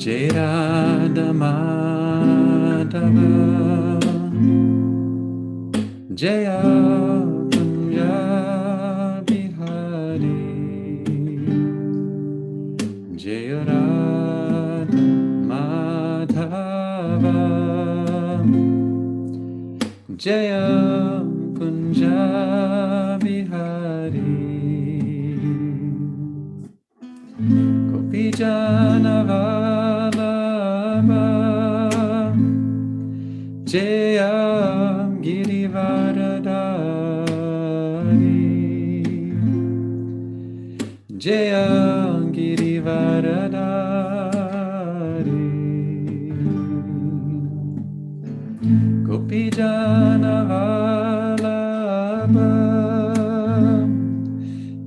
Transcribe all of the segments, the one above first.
Jai Radha Madhava Jaya Kunja Bihari Jaya Radha Madhava Jaya Kunja Bihari Gopijana Vallabha Jaya Girivaradari Jaya Girivaradari Gopijana Vallabha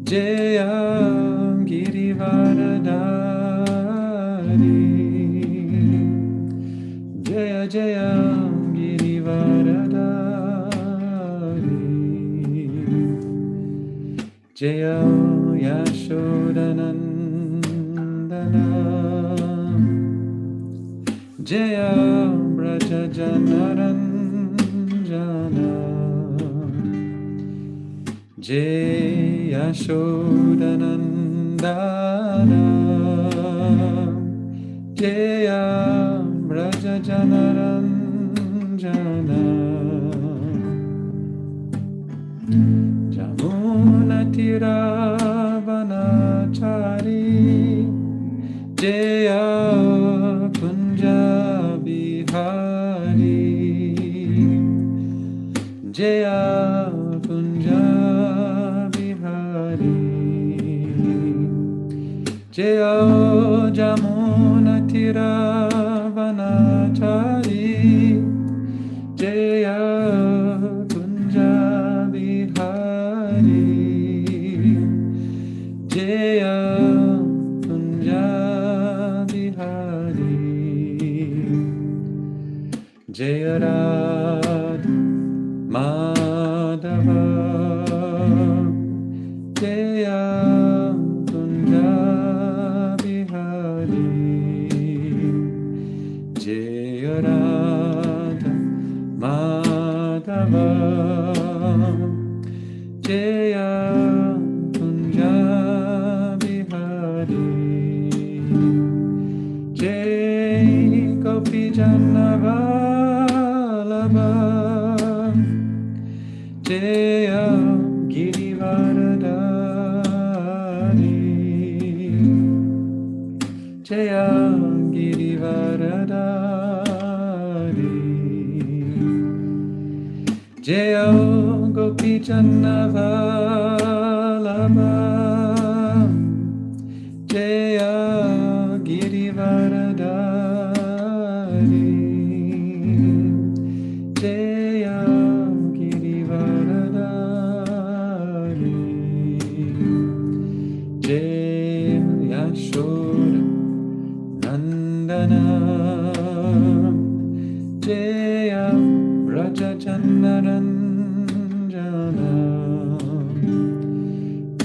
Jaya Girivaradari Jaya Jaya Girivaradari Jaya Yashodanandana Jaya Braja Janaranjana Jaya Yashodanandana Jaya Braja Janaranjana Jamuna Tiravanachari Jaya Kunja Bihari Jaya Kunja Bihari Jaya Jamuna Tiravanachari Jaya Kunja Bihari Jaya Kunja Bihari Jaya Radha Madhava Jaya Kunja Bihari Jaya Radha Madhava Jaya Kunja Bihari Jai Gopijana Vallabha Jaya Girivaradari Jaya Girivaradari Jaya Gopijana Vallabha Jaya Girivaradari Jaya Girivaradari Jaya Yashoda Nandana Jaya Braja Janaranjana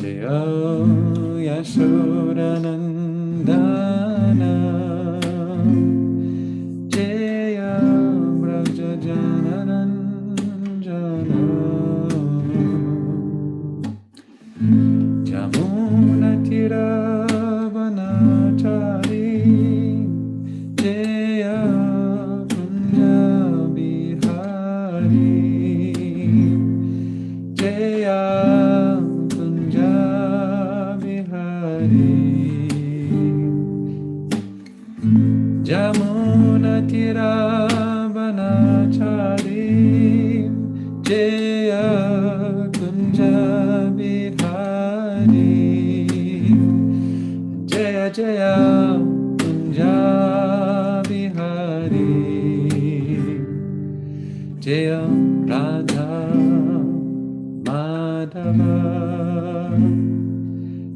Jaya Yashoda Nandana Jaya Braja Janaranjana Jamuna Tiravanachari Jaya Kunja Bihari Jaya Kunja Bihari Jamuna Tiravanachari Jaya Kunja Bihari Jaya Jaya Kunja Bihari Jaya Radha Madhava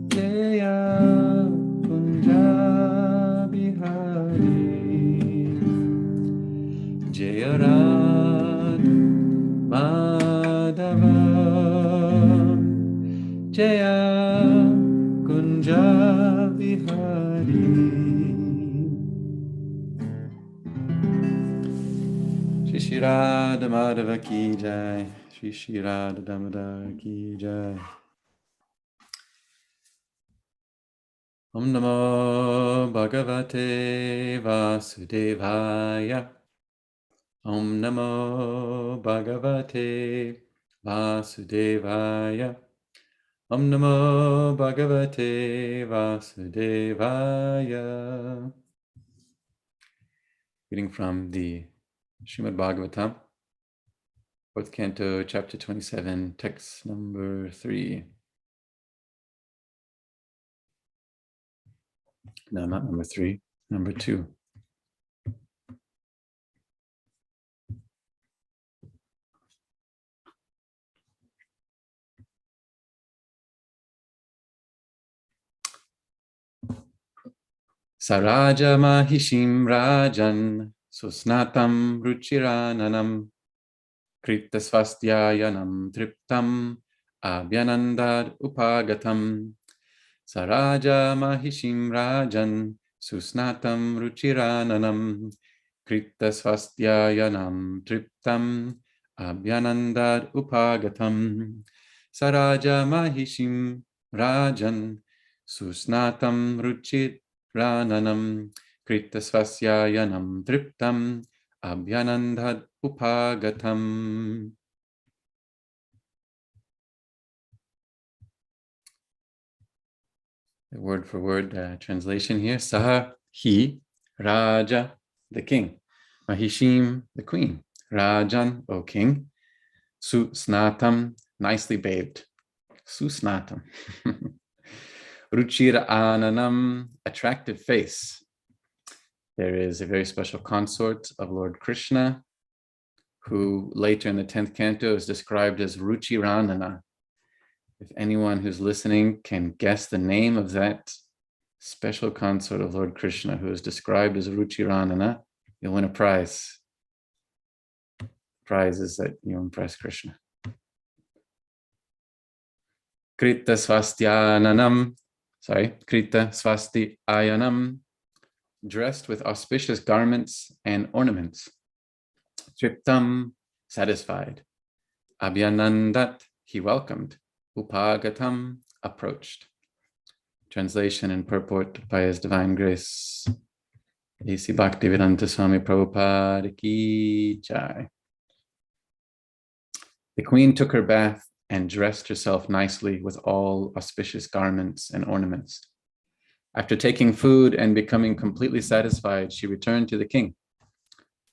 Jaya Kunja Bihari Shri Radha Madhava Ki Jai. Shri Radha Damodar Ki Jai. Om Namo Bhagavate Vasudevaya. Om Namo Bhagavate Vasudevaya. Om Namo Bhagavate Vasudevaya. Reading from the Srimad Bhagavatam, 4th Canto, Chapter 27, text number 3. No, not number 3, number 2. Saraja Mahishim Rajan Susnatam Ruchirananam Kritasvastyayanam Triptam Abhyanandad Upagatam Saraja Mahishim Rajan Susnatam Ruchirananam Kritasvastyayanam Triptam Abhyanandad Upagatam Saraja Mahishim Rajan Susnatam Ruchirananam Kritasvastyayanam Triptam Abhyanandad Upagatam. The word for word translation here. Saha, he, Raja, the king. Mahishim, the queen. Rajan, O king. Susnatam, nicely bathed. Susnatam. Ruchira Ananam, attractive face. There is a very special consort of Lord Krishna, who later in the 10th canto is described as Ruchiranana. If anyone who's listening can guess the name of that special consort of Lord Krishna who is described as Ruchiranana, you'll win a prize. The prize is that you impress Krishna. Krita Swastyananam, Krita Swasti Ayanam, dressed with auspicious garments and ornaments. Triptam, satisfied. Abhyanandat, he welcomed. Upagatam, approached. Translation and purport by His Divine Grace, A.C. Bhaktivedanta Swami Prabhupada Ki Jai. The queen took her bath and dressed herself nicely with all auspicious garments and ornaments. After taking food and becoming completely satisfied, she returned to the king.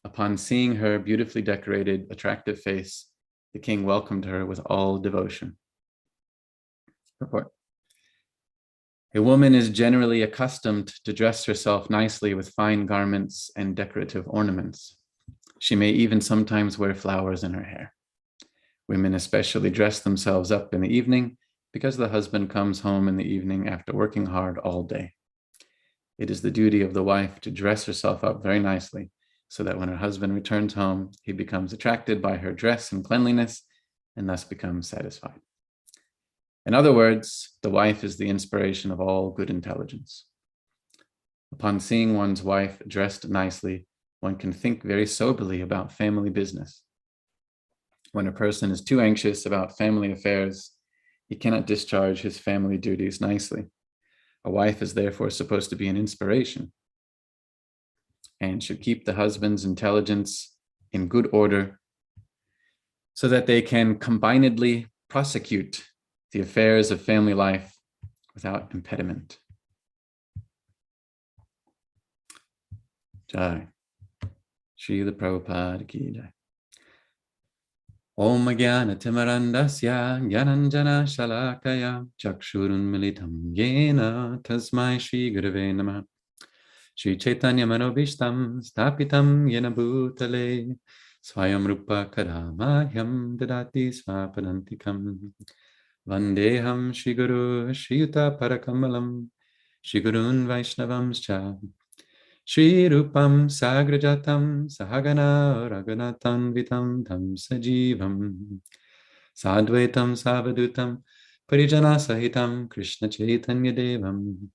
Upon seeing her beautifully decorated, attractive face, the king welcomed her with all devotion. Report. A woman is generally accustomed to dress herself nicely with fine garments and decorative ornaments. She may even sometimes wear flowers in her hair. Women especially dress themselves up in the evening because the husband comes home in the evening after working hard all day. It is the duty of the wife to dress herself up very nicely so that when her husband returns home, he becomes attracted by her dress and cleanliness and thus becomes satisfied. In other words, the wife is the inspiration of all good intelligence. Upon seeing one's wife dressed nicely, one can think very soberly about family business. When a person is too anxious about family affairs, he cannot discharge his family duties nicely. A wife is therefore supposed to be an inspiration and should keep the husband's intelligence in good order so that they can combinedly prosecute the affairs of family life without impediment. Jai. Srila Prabhupada Ki Jai. Om Jnana Timarandasya Jnananjana Shalakaya Chakshurun Militam Yena Tasmai Shri Gurave Namah Shri Chaitanya Manobishtam Stapitam Yena Bhutale Swayam Rupa Karamahyam Dadati Swapadantikam Vandeham Shri Guru Shri Yuta Parakamalam Shri Gurun Vaishnavamscha Shri Rupam Sagrajatam Sahagana Raghunathan Vitam Tam Sajivam Sadvaitam Savadutam Parijana Sahitam Krishna Chaitanya Devam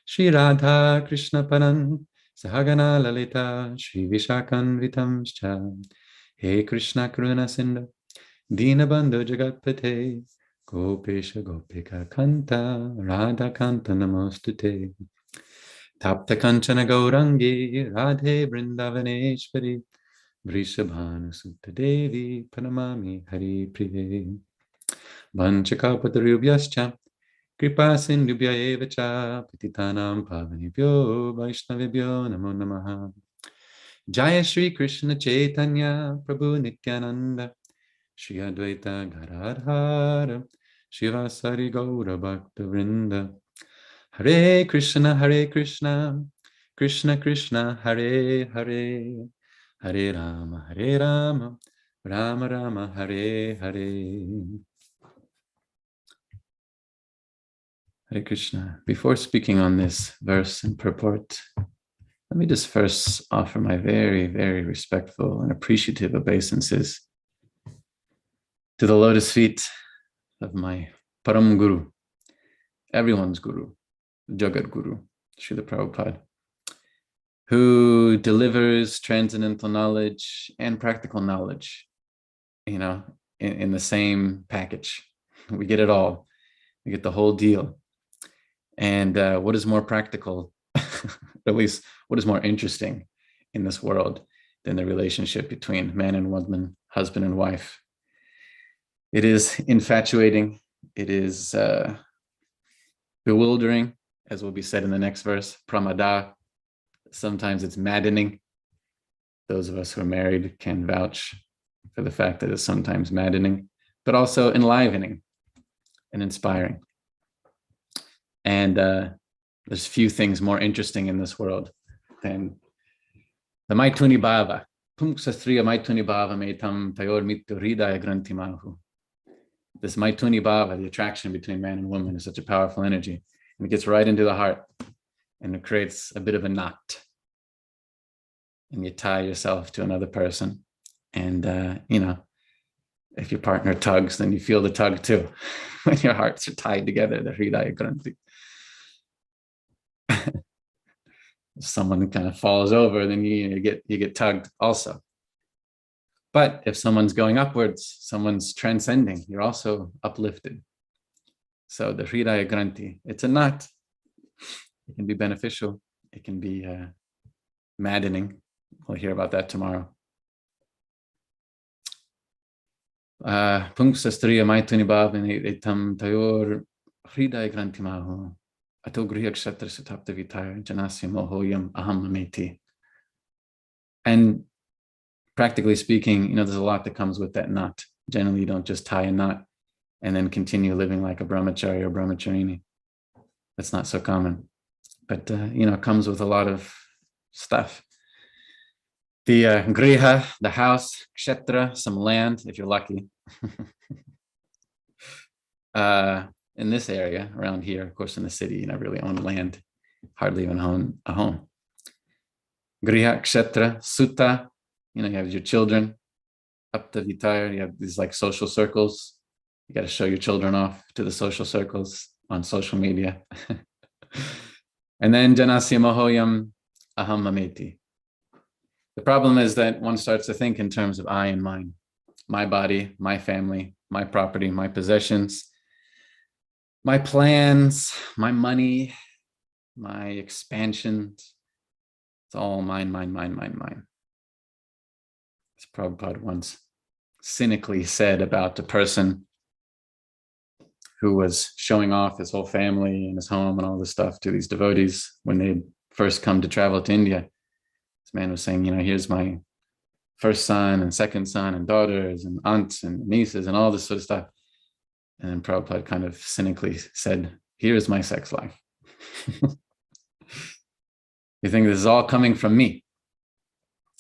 Shri Radha Krishna Paran Sahagana Lalita Shri Vishakan Vitamscha He Krishna Karuna Sindhu Dinabandhu Jagatpate Gopesha Gopika Kanta Radha Kanta Namostute Tapta Kanchana Gaurangi Radhe Vrindavaneshwari Vrishabhanu Sutta Devi Panamami Hari Priye Vanchakapatarubhyascha Kripa Sindhubhya eva cha Patitanam Pavanebhyo Vaishnavebhyo Namo Namaha Jaya Shri Krishna Chaitanya Prabhu Nityananda Shri Advaita Gadadhara Shivasari Gaura Bhakta Vrinda Hare Krishna Krishna Krishna Hare Hare Hare Rama Rama Rama Hare Hare. Hare Krishna. Before speaking on this verse and purport, let me just first offer my very, very respectful and appreciative obeisances to the lotus feet of my Param Guru, everyone's Guru, Jagat Guru, Srila Prabhupada, who delivers transcendental knowledge and practical knowledge, in the same package. We get it all. We get the whole deal. And what is more practical, at least what is more interesting in this world than the relationship between man and woman, husband and wife? It is infatuating. It is bewildering, as will be said in the next verse, pramada. Sometimes it's maddening. Those of us who are married can vouch for the fact that it's sometimes maddening, but also enlivening and inspiring. And there's few things more interesting in this world than the Maituni Bhava. Pumsastriya Maituni Bhava metam tayor mittu hridaya grantimahu. This Maituni Bhava, the attraction between man and woman, is such a powerful energy. And it gets right into the heart and it creates a bit of a knot. And you tie yourself to another person. And, if your partner tugs, then you feel the tug too. When your hearts are tied together, the hridaya granti. If someone kind of falls over, then you get tugged also. But if someone's going upwards, someone's transcending, you're also uplifted. So the hridaya granti, it's a knot. It can be beneficial. It can be maddening. We'll hear about that tomorrow. Pungsastriya maituni bhavani etam tayor hridaya granti mahu. Ato griha kshetra satapta vitaya janasya mohoyam aham ameti. And practically speaking, there's a lot that comes with that knot. Generally, you don't just tie a knot and then continue living like a brahmachari or brahmacharini. That's not so common. But, it comes with a lot of stuff. The griha, the house, kshetra, some land, if you're lucky. In this area, around here, of course, in the city, you never really own land, hardly even own a home. Griha, kshetra, sutta, you have your children. Apta vitaya, you have these like social circles. You got to show your children off to the social circles on social media. And then janasya mohoyam aham mameti. The problem is that one starts to think in terms of I and mine, my body, my family, my property, my possessions, my plans, my money, my expansions. It's all mine. As Prabhupada once cynically said about a person who was showing off his whole family and his home and all this stuff to these devotees when they'd first come to travel to India. This man was saying, here's my first son and second son and daughters and aunts and nieces and all this sort of stuff. And then Prabhupada kind of cynically said, here's my sex life. You think this is all coming from me.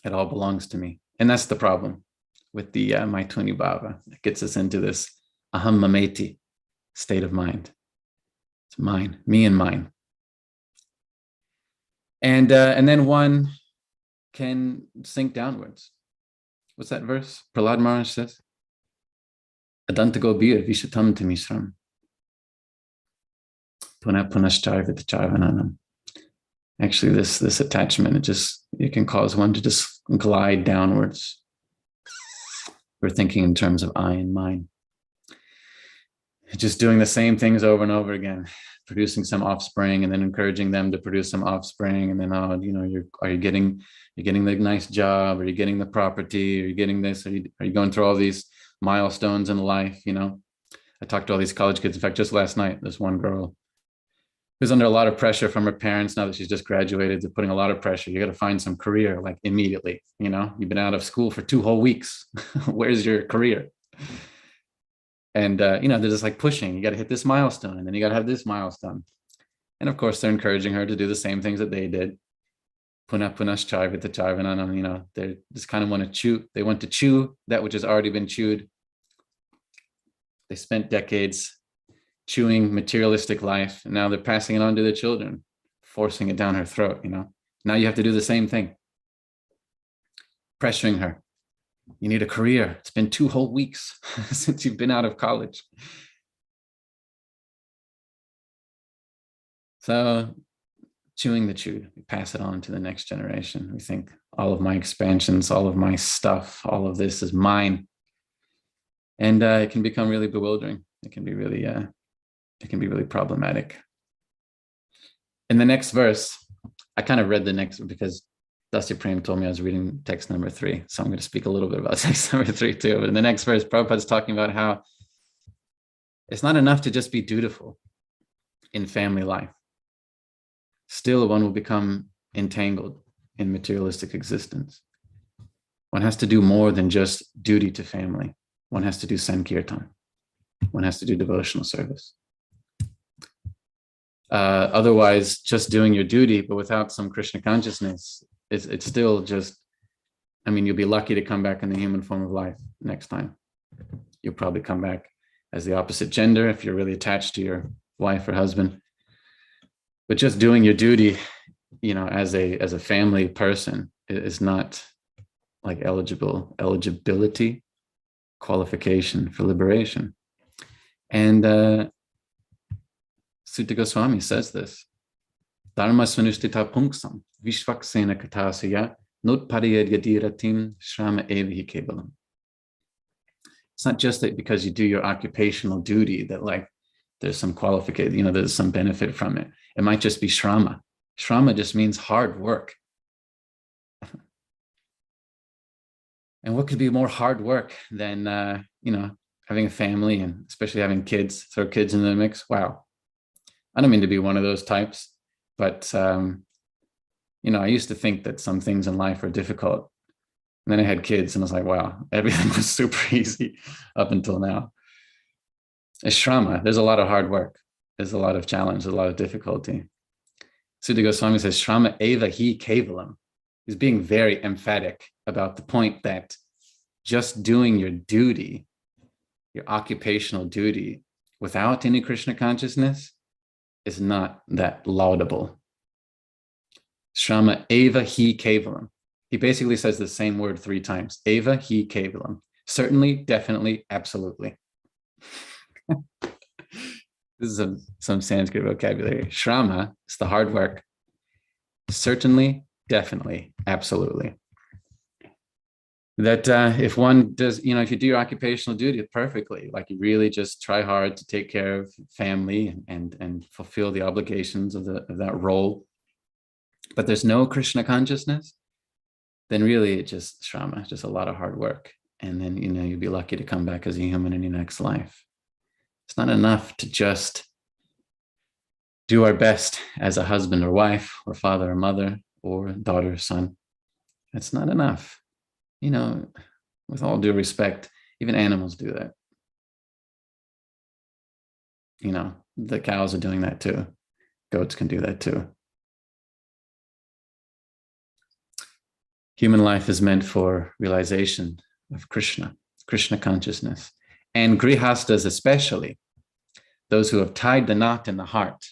It all belongs to me. And that's the problem with the Maituni Bhava. It gets us into this aham mameti state of mind. It's mine, me and mine. And then one can sink downwards. What's that verse? Prahlada Maharaj says, Adantago bir vishatam timisram. Puna punashcharvita charvananam. Actually, this attachment, it can cause one to just glide downwards. We're thinking in terms of I and mine. Just doing the same things over and over again, producing some offspring and then encouraging them to produce some offspring. And then, are you getting the nice job? Are you getting the property? Are you getting this? Are you going through all these milestones in life? I talked to all these college kids. In fact, just last night, this one girl who's under a lot of pressure from her parents now that she's just graduated. They're putting a lot of pressure. You got to find some career like immediately. You've been out of school for 2 whole weeks. Where's your career? And, they're just like pushing, you got to hit this milestone and then you got to have this milestone. And of course, they're encouraging her to do the same things that they did. They just kind of want to chew. They want to chew that which has already been chewed. They spent decades chewing materialistic life. And now they're passing it on to their children, forcing it down her throat. Now you have to do the same thing. Pressuring her. You need a career. It's been 2 whole weeks since you've been out of college. So chewing the chewed, we pass it on to the next generation. We think all of my expansions, all of my stuff, all of this is mine. And it can become really bewildering. It can be really problematic. In the next verse, I kind of read the next because Dasi Prem told me I was reading text number 3. So I'm going to speak a little bit about text number 3 too. But in the next verse, Prabhupada's talking about how it's not enough to just be dutiful in family life. Still, one will become entangled in materialistic existence. One has to do more than just duty to family. One has to do Sankirtan. One has to do devotional service. Otherwise, just doing your duty, but without some Krishna consciousness, it's still just, you'll be lucky to come back in the human form of life next time. You'll probably come back as the opposite gender if you're really attached to your wife or husband. But just doing your duty, as a family person is not like eligibility, qualification for liberation. And Sutta Goswami says this. Dharma svanushtita punksam vishvaksena katasaya notpariyad yadiratim shrama evihi kevalam. It's not just that because you do your occupational duty that like there's some qualification, there's some benefit from it. It might just be shrama. Shrama just means hard work. And what could be more hard work than, having a family and especially having kids, throw kids into the mix? Wow. I don't mean to be one of those types, but, I used to think that some things in life are difficult. And then I had kids and I was like, wow, everything was super easy up until now. It's shrama. There's a lot of hard work. There's a lot of challenge, a lot of difficulty. Sutta Goswami says, Shrama eva hi kevalam. He's being very emphatic about the point that just doing your duty, your occupational duty, without any Krishna consciousness is not that laudable. Shrama eva hi kevalam. He basically says the same word 3 times. Eva hi kevalam. Certainly, definitely, absolutely. This is some Sanskrit vocabulary. Shrama is the hard work. Certainly, definitely, absolutely. That if one does, if you do your occupational duty perfectly, like you really just try hard to take care of family and fulfill the obligations of that role, but there's no Krishna consciousness, then really it's just shrama, just a lot of hard work. And then, you'd be lucky to come back as a human in your next life. It's not enough to just do our best as a husband or wife or father or mother or daughter or son. It's not enough. With all due respect, even animals do that. The cows are doing that too. Goats can do that too. Human life is meant for realization of Krishna consciousness. And grihastas especially, those who have tied the knot in the heart,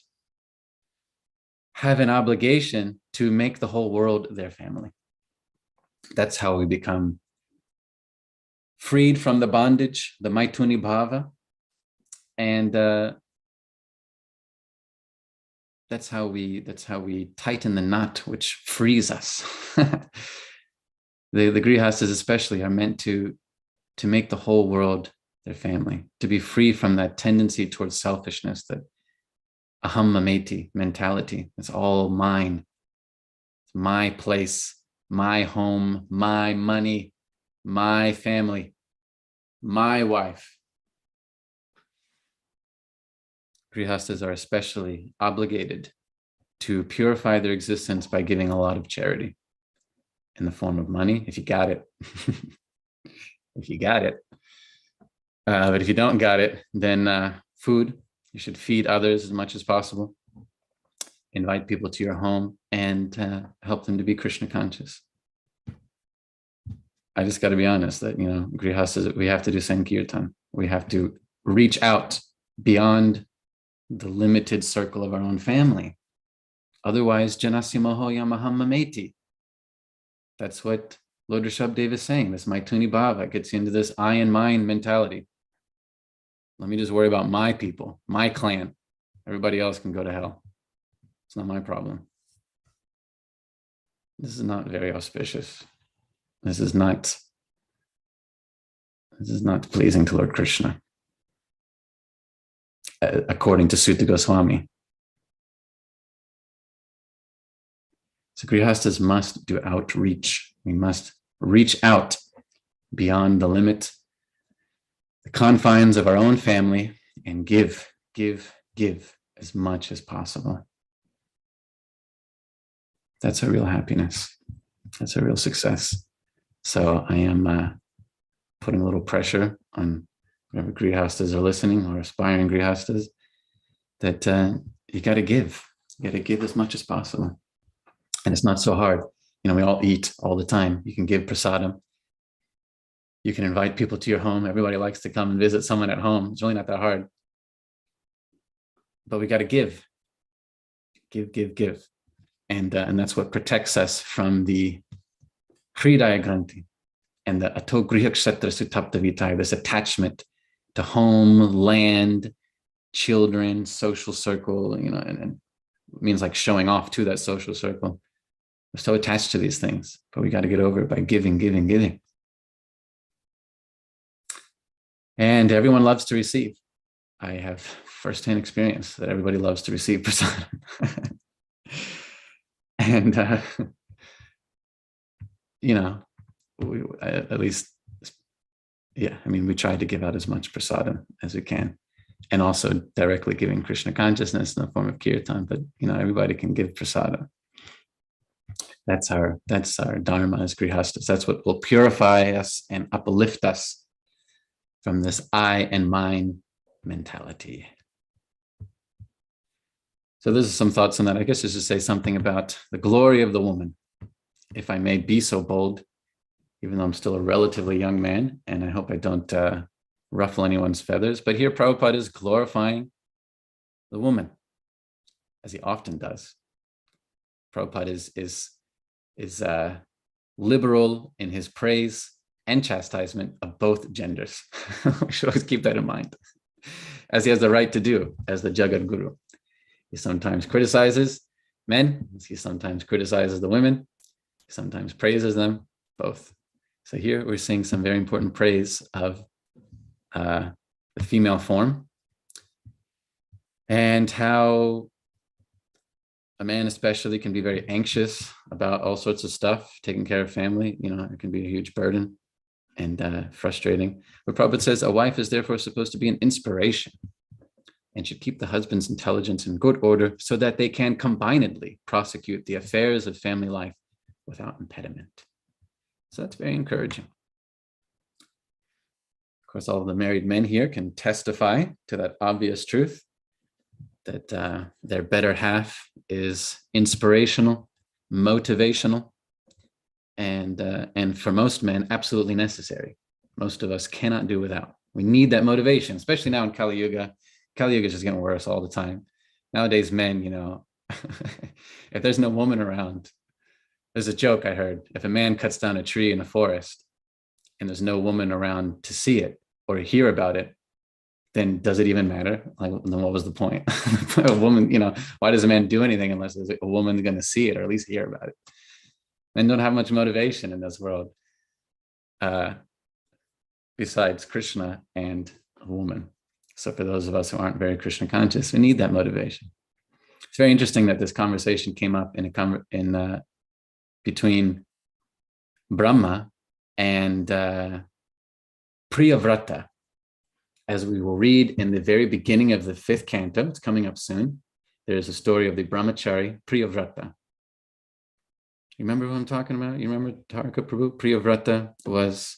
have an obligation to make the whole world their family. That's how we become freed from the bondage, the Maituni Bhava, and that's how we tighten the knot, which frees us. The grihastas especially are meant to to make the whole world their family, to be free from that tendency towards selfishness, that aham mameti mentality. It's all mine. It's my place, my home, my money, my family, my wife. Grihastas are especially obligated to purify their existence by giving a lot of charity in the form of money, if you got it. If you got it. But if you don't got it, then food. You should feed others as much as possible. Invite people to your home and help them to be Krishna conscious. I just got to be honest that, Grihastas, we have to do Sankirtan. We have to reach out beyond the limited circle of our own family. Otherwise, Janasya Moho Yamaham Mameti. That's what Lord Rishabhdev is saying. This Maituni Bhava gets you into this I and mine mentality. Let me just worry about my people, my clan. Everybody else can go to hell. It's not my problem. This is not very auspicious. This is not pleasing to Lord Krishna, according to Sutta Goswami. So Grihastas must do outreach. We must reach out beyond the limit, the confines of our own family, and give as much as possible. That's a real happiness. That's a real success. So I am putting a little pressure on whatever Grihastas are listening, or aspiring Grihastas, that you got to give. You got to give as much as possible. And it's not so hard. We all eat all the time. You can give prasadam. You can invite people to your home. Everybody likes to come and visit someone at home. It's really not that hard. But we got to give. Give. And that's what protects us from the Hridaya Granthi and the Ato Griha Kshetra Sutapta Vitaya, this attachment to home, land, children, social circle, and it means like showing off to that social circle. We're so attached to these things, but we got to get over it by giving. And everyone loves to receive. I have firsthand experience that everybody loves to receive prasadam. And, at least, we try to give out as much prasadam as we can, and also directly giving Krishna consciousness in the form of kirtan, but, everybody can give prasadam. That's our dharma as grihastas. That's what will purify us and uplift us from this I and mine mentality. So this is some thoughts on that. I guess just to say something about the glory of the woman, if I may be so bold, even though I'm still a relatively young man, and I hope I don't ruffle anyone's feathers. But here Prabhupada is glorifying the woman, as he often does. Prabhupada is liberal in his praise and chastisement of both genders. We should always keep that in mind, as he has the right to do as the Jagat Guru. He sometimes criticizes men, he sometimes criticizes the women, he sometimes praises them, both. So here we're seeing some very important praise of the female form, and how a man especially can be very anxious about all sorts of stuff, taking care of family. It can be a huge burden and frustrating. But Prabhupada says a wife is therefore supposed to be an inspiration and should keep the husband's intelligence in good order so that they can combinedly prosecute the affairs of family life without impediment. So that's very encouraging. Of course, all of the married men here can testify to that obvious truth, that their better half is inspirational, motivational, and for most men, absolutely necessary. Most of us cannot do without. We need that motivation, especially now in Kali Yuga. Kali Yuga is just getting worse all the time. Nowadays, men, if there's no woman around, there's a joke I heard. If a man cuts down a tree in a forest and there's no woman around to see it or hear about it, then does it even matter? Then what was the point? A woman, why does a man do anything unless there's a woman going to see it or at least hear about it? Men don't have much motivation in this world. besides Krishna and a woman. So for those of us who aren't very Krishna conscious, we need that motivation. It's very interesting that this conversation came up between Brahma and Priyavrata, as we will read in the very beginning of the 5th canto. It's coming up soon. There's a story of the brahmachari Priyavrata. You remember who I'm talking about? You remember Taraka Prabhu? Priyavrata was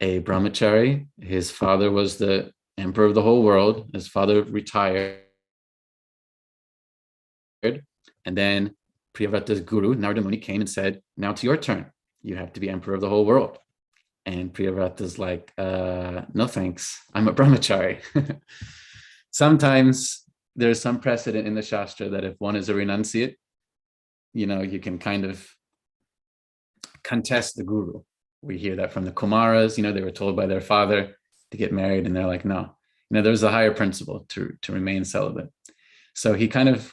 a brahmachari. His father was the emperor of the whole world. His father retired. And then Priyavrata's guru, Narada Muni, came and said, now it's your turn. You have to be emperor of the whole world. And Priyavrata's like, no thanks, I'm a brahmachari. Sometimes there's some precedent in the Shastra that if one is a renunciate, you can kind of contest the guru. We hear that from the Kumaras, they were told by their father to get married, and they're like, no, there's a higher principle to remain celibate. So he kind of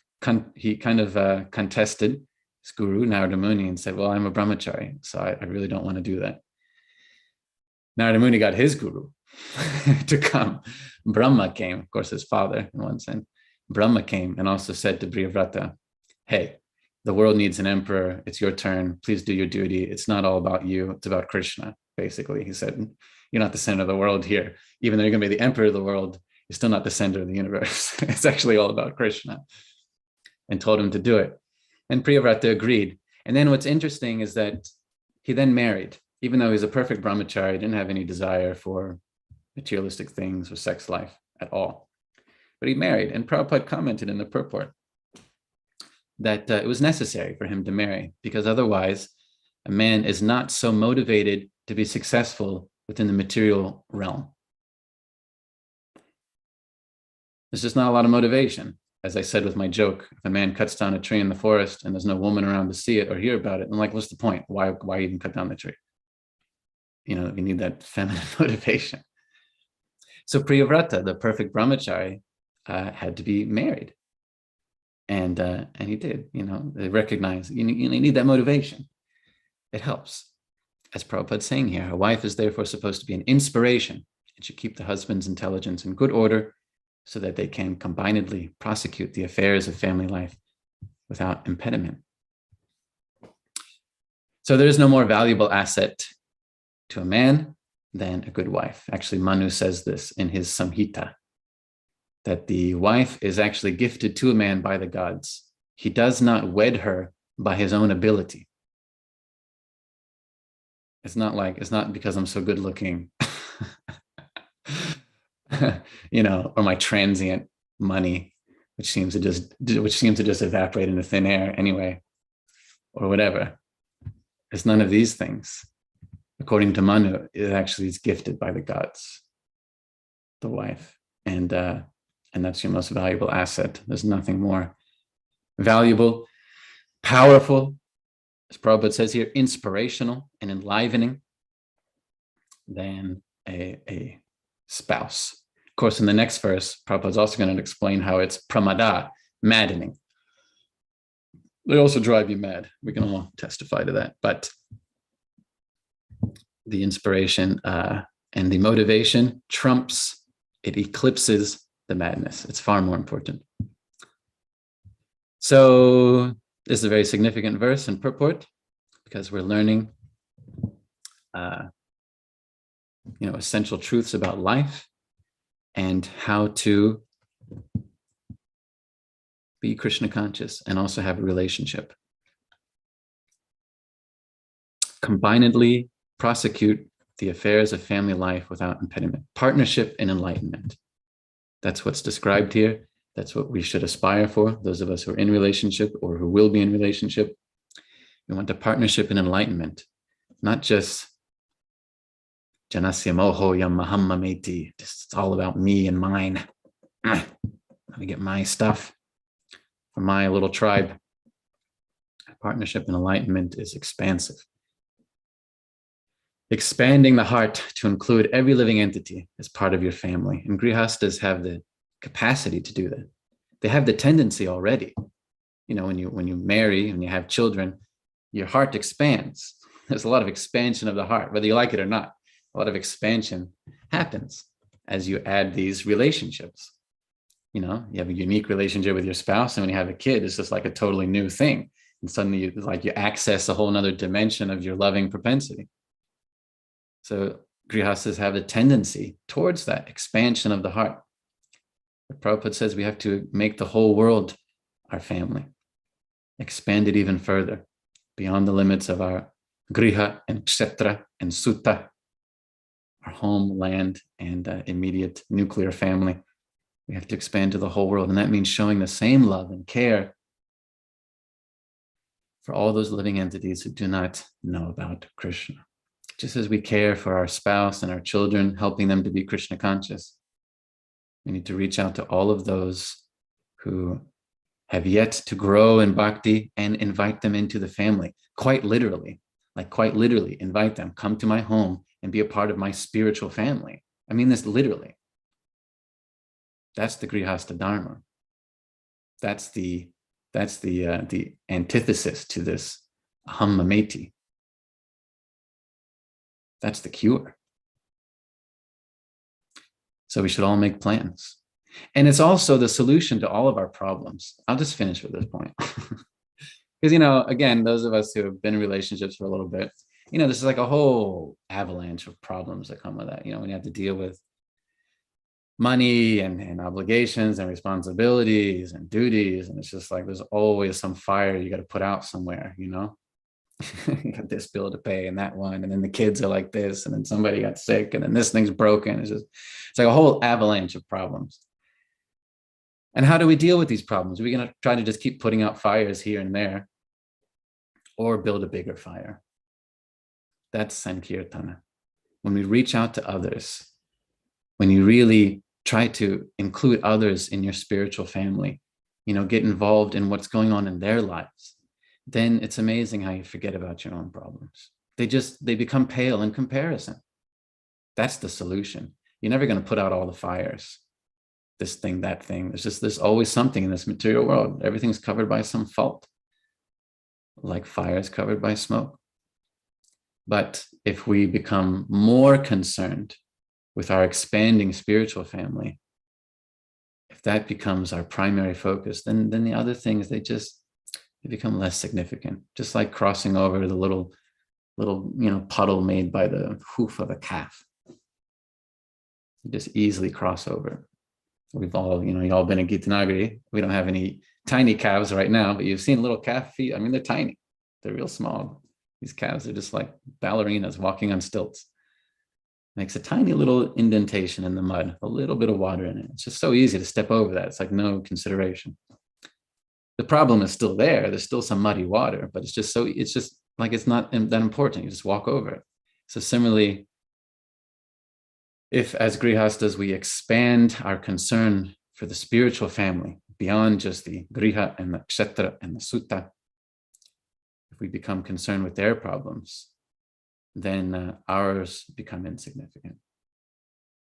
contested his guru, Narada Muni, and said, well, I'm a brahmachari, so I really don't want to do that. Narada Muni got his guru to come. Brahma came, of course, his father in one sense. Brahma came and also said to Priyavrata, hey, the world needs an emperor. It's your turn. Please do your duty. It's not all about you. It's about Krishna, basically. He said, you're not the center of the world here. Even though you're going to be the emperor of the world, you're still not the center of the universe. It's actually all about Krishna. And told him to do it. And Priyavrata agreed. And then what's interesting is that he then married. Even though he's a perfect brahmachari, didn't have any desire for materialistic things or sex life at all. But he married, and Prabhupada commented in the purport that it was necessary for him to marry, because otherwise a man is not so motivated to be successful within the material realm. There's just not a lot of motivation. As I said with my joke, if a man cuts down a tree in the forest and there's no woman around to see it or hear about it, I'm like, what's the point? Why even cut down the tree? We need that feminine motivation. So Priyavrata, the perfect brahmachari, had to be married. And he did, they recognize you need that motivation. It helps. As Prabhupada's saying here, a wife is therefore supposed to be an inspiration. It should keep the husband's intelligence in good order so that they can combinedly prosecute the affairs of family life without impediment. So there is no more valuable asset to a man than a good wife. Actually, Manu says this in his Samhita, that the wife is actually gifted to a man by the gods. He does not wed her by his own ability. It's not because I'm so good looking, or my transient money, which seems to just evaporate into thin air anyway, or whatever. It's none of these things. According to Manu, it actually is gifted by the gods, the wife, and that's your most valuable asset. There's nothing more valuable, powerful, as Prabhupada says here, inspirational and enlivening than a spouse. Of course, in the next verse, Prabhupada is also going to explain how it's pramada, maddening. They also drive you mad. We can all testify to that. But the inspiration and the motivation trumps, it eclipses the madness. It's far more important. So this is a very significant verse in purport because we're learning essential truths about life and how to be Krishna conscious and also have a relationship. Combinedly prosecute the affairs of family life without impediment. Partnership and enlightenment. That's what's described here. That's what we should aspire for, those of us who are in relationship or who will be in relationship. We want a partnership and enlightenment, not just Janasya moho yam mahamma meti. It's all about me and mine. Let me get my stuff for my little tribe. Partnership and enlightenment is expansive. Expanding the heart to include every living entity as part of your family. And grihastas have the capacity to do that. They have the tendency already. When you marry and you have children, your heart expands. There's a lot of expansion of the heart, whether you like it or not. a lot of expansion happens as you add these relationships. You know, you have a unique relationship with your spouse, and when you have a kid, it's just like a totally new thing. And suddenly you access a whole nother dimension of your loving propensity. So grihastas have a tendency towards that expansion of the heart. But Prabhupada says we have to make the whole world our family, expand it even further beyond the limits of our griha and kshetra and sutta, our home, land, and immediate nuclear family. We have to expand to the whole world. And that means showing the same love and care for all those living entities who do not know about Krishna. Just as we care for our spouse and our children, helping them to be Krishna conscious, we need to reach out to all of those who have yet to grow in bhakti and invite them into the family. Quite literally invite them, come to my home and be a part of my spiritual family. I mean this literally. That's the grihasta dharma. That's the antithesis to this aham mameti. That's the cure. So we should all make plans. And it's also the solution to all of our problems. I'll just finish with this point. Because, you know, again, those of us who have been in relationships for a little bit, you know, this is like a whole avalanche of problems that come with that. You know, when you have to deal with money and obligations and responsibilities and duties. And it's just like, there's always some fire you got to put out somewhere, you know? You got this bill to pay and that one. And then the kids are like this. And then somebody got sick and then this thing's broken. It's like a whole avalanche of problems. And how do we deal with these problems? Are we going to try to just keep putting out fires here and there or build a bigger fire? That's Sankirtana. When we reach out to others, when you really try to include others in your spiritual family, you know, get involved in what's going on in their lives, then it's amazing how you forget about your own problems. They become pale in comparison. That's the solution. You're never going to put out all the fires. This thing, that thing. There's always something in this material world. Everything's covered by some fault, like fire is covered by smoke. But if we become more concerned with our expanding spiritual family, if that becomes our primary focus, then the other things, they become less significant. Just like crossing over the little puddle made by the hoof of a calf. You just easily cross over. We've all, you've all been in Gitanagari. We don't have any tiny calves right now, but you've seen little calf feet. I mean, they're tiny. They're real small. These calves are just like ballerinas walking on stilts. Makes a tiny little indentation in the mud, a little bit of water in it. It's just so easy to step over that. It's like no consideration. The problem is still there. There's still some muddy water, but it's just like it's not that important. You just walk over it. So similarly, if as grihastas we expand our concern for the spiritual family beyond just the griha and the kshetra and the sutta, if we become concerned with their problems, then ours become insignificant.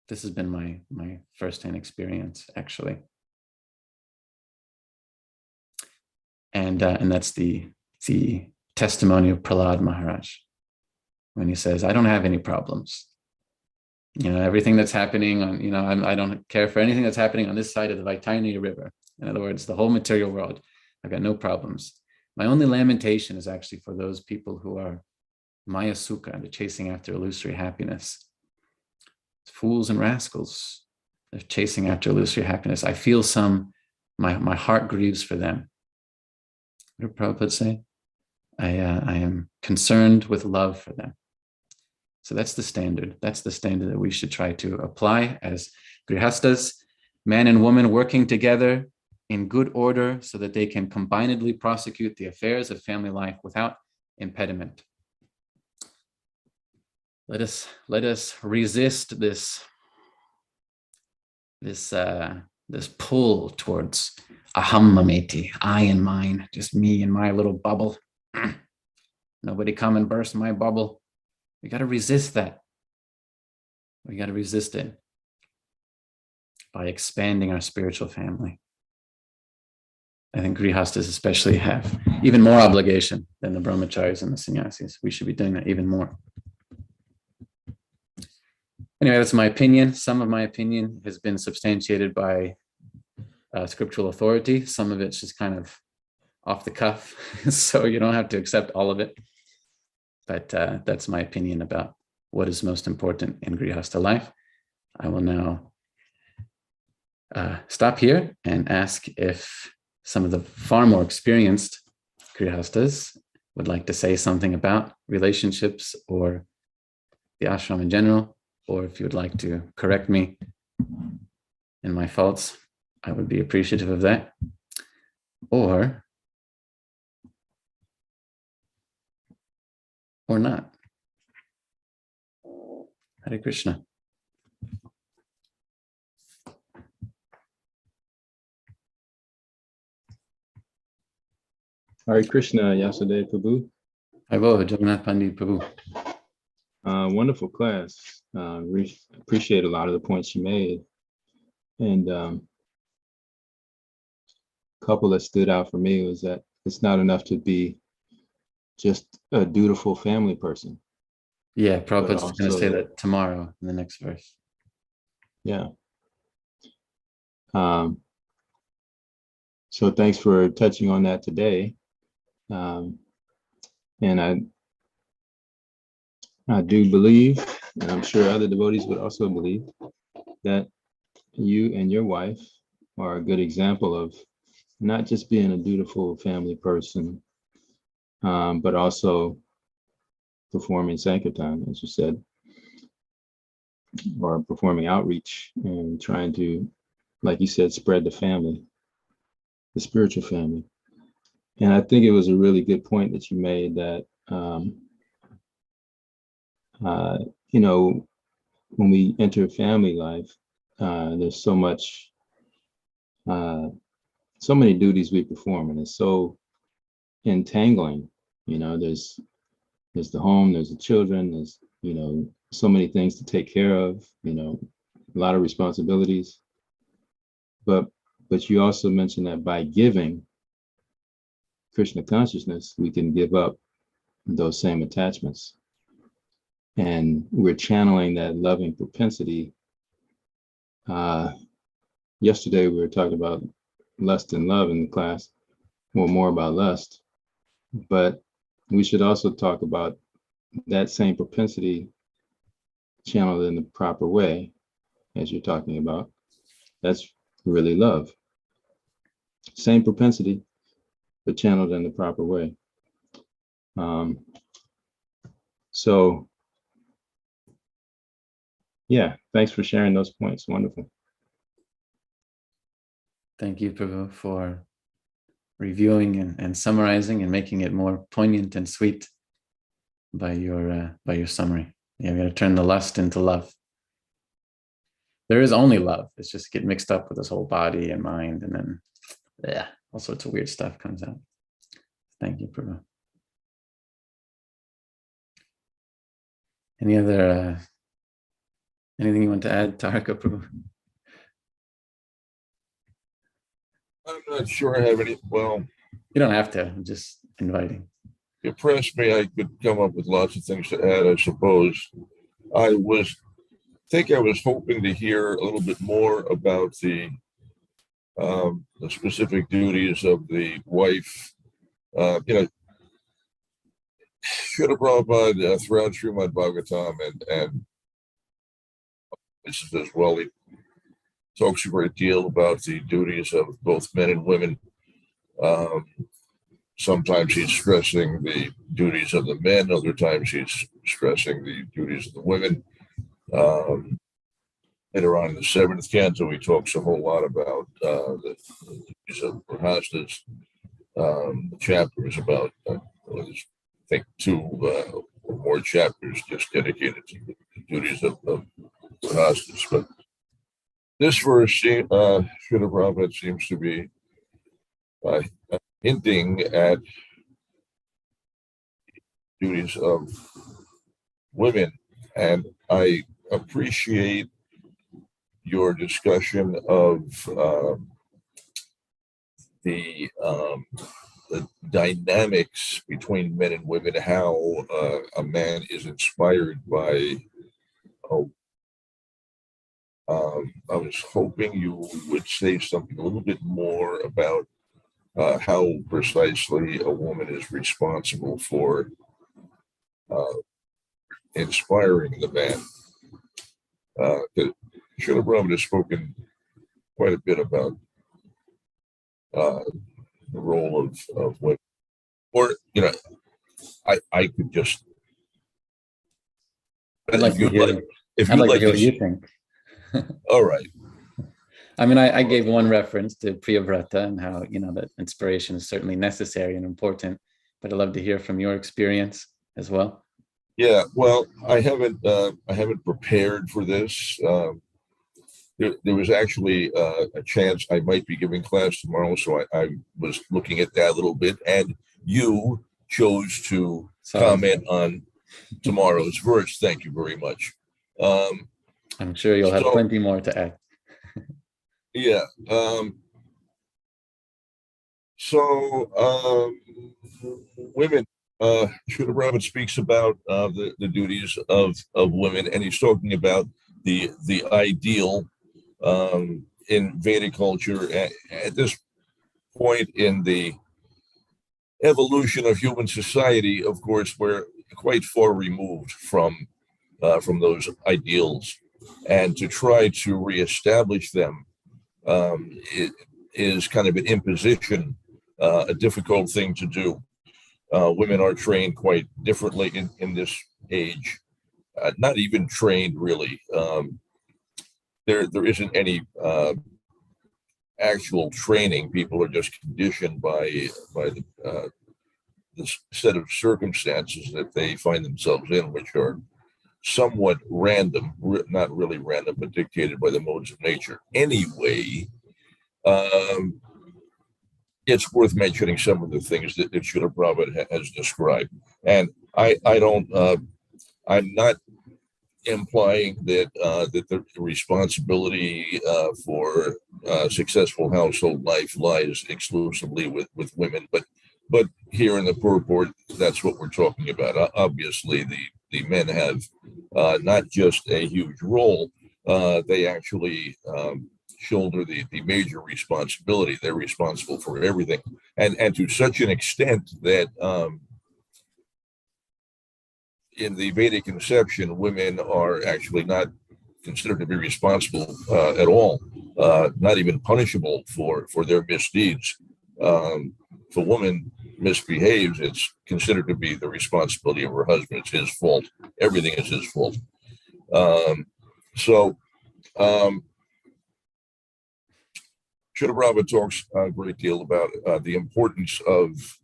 This has been my firsthand experience, actually. And that's the testimony of Prahlada Maharaj, when he says, I don't have any problems. Everything that's happening on, I don't care for anything that's happening on this side of the Vaitani River. In other words, the whole material world. I've got no problems. My only lamentation is actually for those people who are Maya Sukha, they're chasing after illusory happiness. Fools and rascals, they're chasing after illusory happiness. I feel my heart grieves for them. What did Prabhupada say? I am concerned with love for them. So that's the standard. That's the standard that we should try to apply as grihastas, man and woman working together in good order so that they can combinedly prosecute the affairs of family life without impediment. Let us resist this pull towards aham mameti, I and mine, just me and my little bubble. Nobody come and burst my bubble. We got to resist that. We got to resist it by expanding our spiritual family. I think grihastas especially have even more obligation than the brahmacharis and the sannyasis. We should be doing that even more. Anyway, that's my opinion. Some of my opinion has been substantiated by scriptural authority. Some of it's just kind of off the cuff, so you don't have to accept all of it. But that's my opinion about what is most important in Grihastha life. I will now stop here and ask if some of the far more experienced Grihasthas would like to say something about relationships or the ashram in general, or if you would like to correct me in my faults, I would be appreciative of that. Or not. Hare Krishna. Hare Krishna, Yasodeva Prabhu. Avo, Jagannath Pandit Prabhu. Wonderful class. Appreciate a lot of the points you made. And a couple that stood out for me was that it's not enough to be just a dutiful family person. Yeah, Prabhupada's going to say that tomorrow in the next verse. Yeah. So thanks for touching on that today. And I do believe, and I'm sure other devotees would also believe, that you and your wife are a good example of not just being a dutiful family person, but also performing Sankirtan, as you said, or performing outreach and trying to, like you said, spread the family, the spiritual family. And I think it was a really good point that you made that, you know, when we enter family life, there's so much, so many duties we perform, and it's so entangling. You know, there's the home, there's the children, there's, you know, so many things to take care of, you know, a lot of responsibilities. But you also mentioned that by giving Krishna consciousness, we can give up those same attachments. And we're channeling that loving propensity. Yesterday, we were talking about lust and love in the class, well, more about lust. But we should also talk about that same propensity channeled in the proper way, as you're talking about. That's really love. Same propensity, but channeled in the proper way. So, yeah, thanks for sharing those points. Wonderful. Thank you, Prabhu, for reviewing and summarizing and making it more poignant and sweet by your summary. Yeah, we got to turn the lust into love. There is only love. It's just get mixed up with this whole body and mind, and then all sorts of weird stuff comes out. Thank you, Prabhu. Any other anything you want to add, Taraka, Prabhu? I'm not sure I have any. Well, you don't have to. I'm just inviting. You pressed me. I could come up with lots of things to add, I suppose. I was hoping to hear a little bit more about the specific duties of the wife. You know, Srila Prabhupada throughout Srimad Bhagavatam and this is as well, he talks a great deal about the duties of both men and women. Sometimes he's stressing the duties of the men, other times he's stressing the duties of the women. Later on in the 7th canto, he talks a whole lot about the duties of Prahastas. The chapter is about, I think, 2 or more chapters just dedicated to the duties of Prahastas. But this verse, Srila Prabhupada seems to be hinting at duties of women, and I appreciate your discussion of the dynamics between men and women, how a man is inspired by I was hoping you would say something a little bit more about how precisely a woman is responsible for inspiring the man. Srila Prabhupada has spoken quite a bit about the role of women. Or, I could just. I'd like to hear. If I'd you'd like to like hear to, what you think. all right. I mean, I gave one reference to Priyavrata and how, that inspiration is certainly necessary and important, but I'd love to hear from your experience as well. Yeah, well, I haven't prepared for this. There was actually a chance I might be giving class tomorrow, so I was looking at that a little bit, and you chose to comment on tomorrow's verse. Thank you very much. I'm sure you'll have plenty more to add. Yeah. Women. Srila Prabhupada speaks about the duties of women, and he's talking about the ideal in Vedic culture at this point in the evolution of human society. Of course, we're quite far removed from those ideals, and to try to reestablish them it is kind of an imposition, a difficult thing to do. Women are trained quite differently in this age, not even trained really. There isn't any actual training. People are just conditioned by the set of circumstances that they find themselves in, which are somewhat random, not really random, but dictated by the modes of nature. Anyway, it's worth mentioning some of the things that Srila Prabhupada has described. And I'm not implying that the responsibility for successful household life lies exclusively with women, but here in the purport, that's what we're talking about. Obviously, the men have not just a huge role, they actually shoulder the major responsibility. They're responsible for everything, and to such an extent that in the Vedic conception, women are actually not considered to be responsible at all, not even punishable for their misdeeds. If a woman misbehaves, it's considered to be the responsibility of her husband. It's his fault. Everything is his fault. Srila Prabhupada talks a great deal about the importance of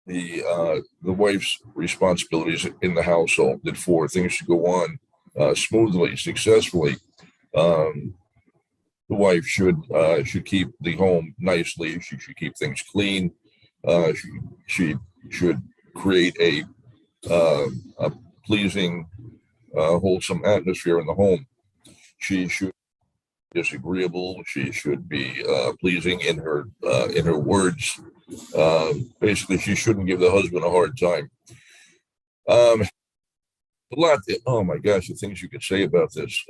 the wife's responsibilities in the household, that for things to go on smoothly, successfully, the wife should keep the home nicely. She should keep things clean. She should create a pleasing, wholesome atmosphere in the home. She should be disagreeable. She should be pleasing in her words. Basically, she shouldn't give the husband a hard time. A lot. Oh my gosh, the things you could say about this.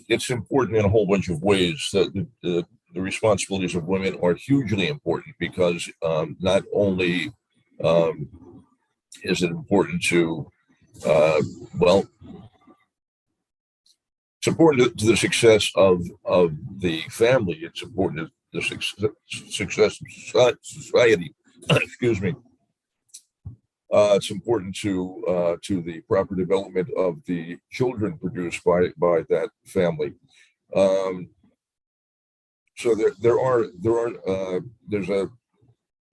It's important in a whole bunch of ways. The responsibilities of women are hugely important because not only is it important to, it's important to the success of the family. It's important to the success of society. Excuse me. It's important to the proper development of the children produced by that family. So there's a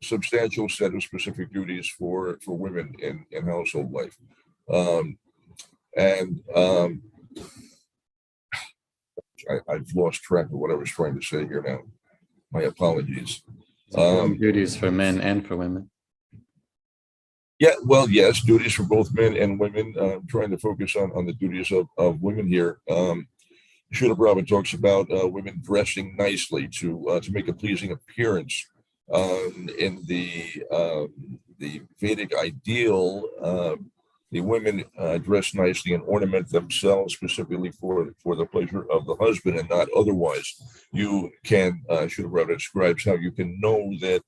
substantial set of specific duties for women in household life, I've lost track of what I was trying to say here now. My apologies. Duties for men and for women. Yeah, well, yes, duties for both men and women. I'm trying to focus on the duties of women here. Srila Prabhupada talks about women dressing nicely to make a pleasing appearance in the Vedic ideal, the women dress nicely and ornament themselves specifically for the pleasure of the husband and not otherwise. You can, Srila describes how you can know that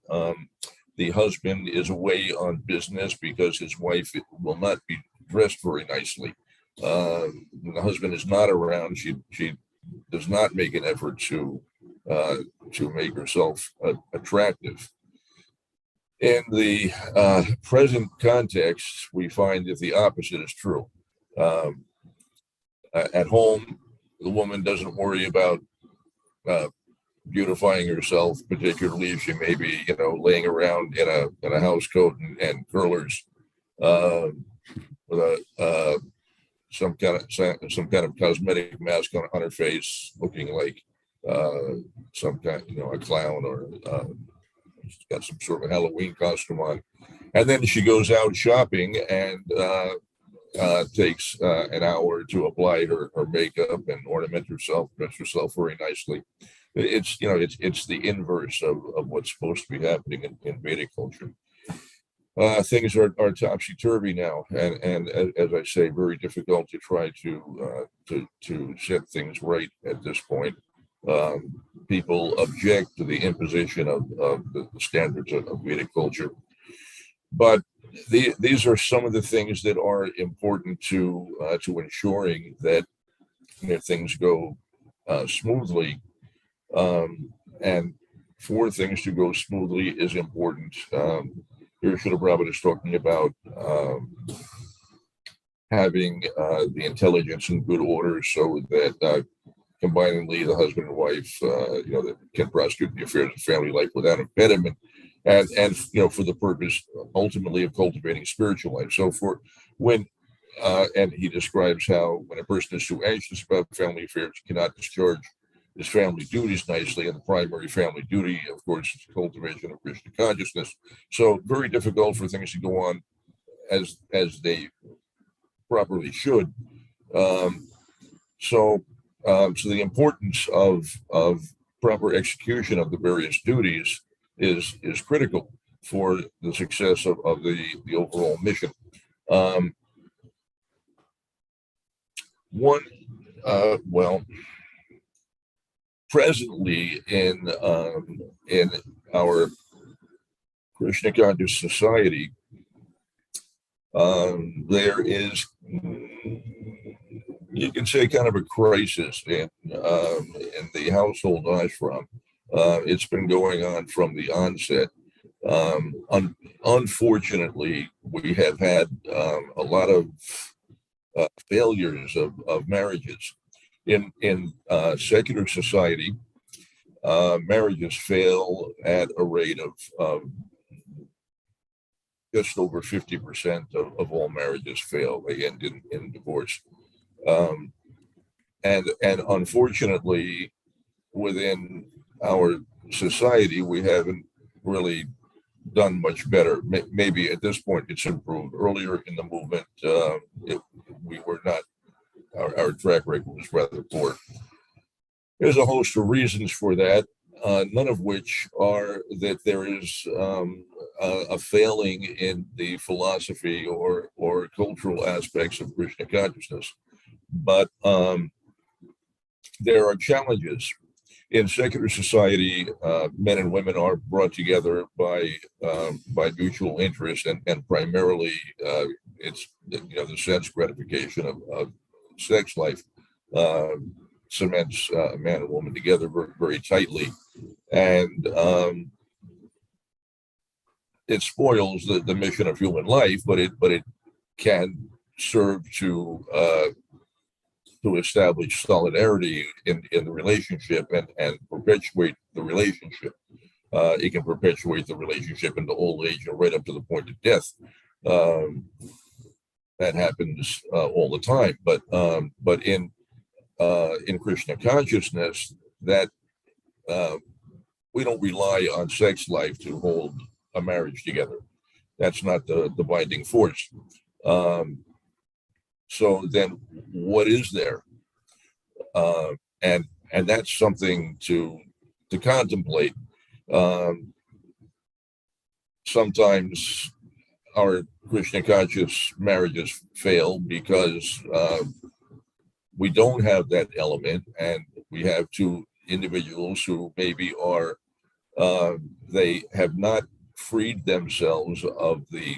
the husband is away on business because his wife will not be dressed very nicely. When the husband is not around, she does not make an effort to make herself attractive. In the present context, we find that the opposite is true. At home, the woman doesn't worry about beautifying herself, particularly if she may be, laying around in a house coat and curlers with some kind of cosmetic mask on her face, looking like some kind, a clown, or she's got some sort of Halloween costume on. And then she goes out shopping and takes an hour to apply her makeup and ornament herself, dress herself very nicely. It's the inverse of what's supposed to be happening in Vedic culture. Things are topsy-turvy now, and as I say, very difficult to try to set things right at this point. People object to the imposition of the standards of Vedic culture, but these are some of the things that are important to ensuring that things go smoothly. And for things to go smoothly is important. Here, Srila Prabhupada is talking about having the intelligence in good order, so that combiningly the husband and wife, that can prosecute the affairs of family life without impediment, and for the purpose ultimately of cultivating spiritual life. So and he describes how when a person is too anxious about family affairs, he cannot discharge his family duties nicely, and the primary family duty, of course, is cultivation of Krishna consciousness. So very difficult for things to go on as they properly should. So the importance of proper execution of the various duties is critical for the success of the overall mission. Presently in our Krishna conscious society, there is, you can say, kind of a crisis in the household ashram. It's been going on from the onset. Unfortunately, we have had a lot of failures of marriages. In secular society, marriages fail at a rate of just over 50% of all marriages fail. They end in divorce. And unfortunately, within our society, we haven't really done much better. Maybe at this point it's improved. Earlier in the movement, we were not. Our track record was rather poor. There's a host of reasons for that, none of which are that there is a failing in the philosophy or cultural aspects of Krishna consciousness. But there are challenges. In secular society, men and women are brought together by mutual interest, and primarily it's the sense gratification of sex life cements a man and woman together very, very tightly, and it spoils the mission of human life, but it can serve to establish solidarity in the relationship and perpetuate the relationship. It can perpetuate the relationship into old age and right up to the point of death. That happens all the time, but in Krishna consciousness, that we don't rely on sex life to hold a marriage together. That's not the binding force. So then, what is there? And that's something to contemplate. Sometimes our Krishna conscious marriages fail because we don't have that element, and we have two individuals who maybe are they have not freed themselves of the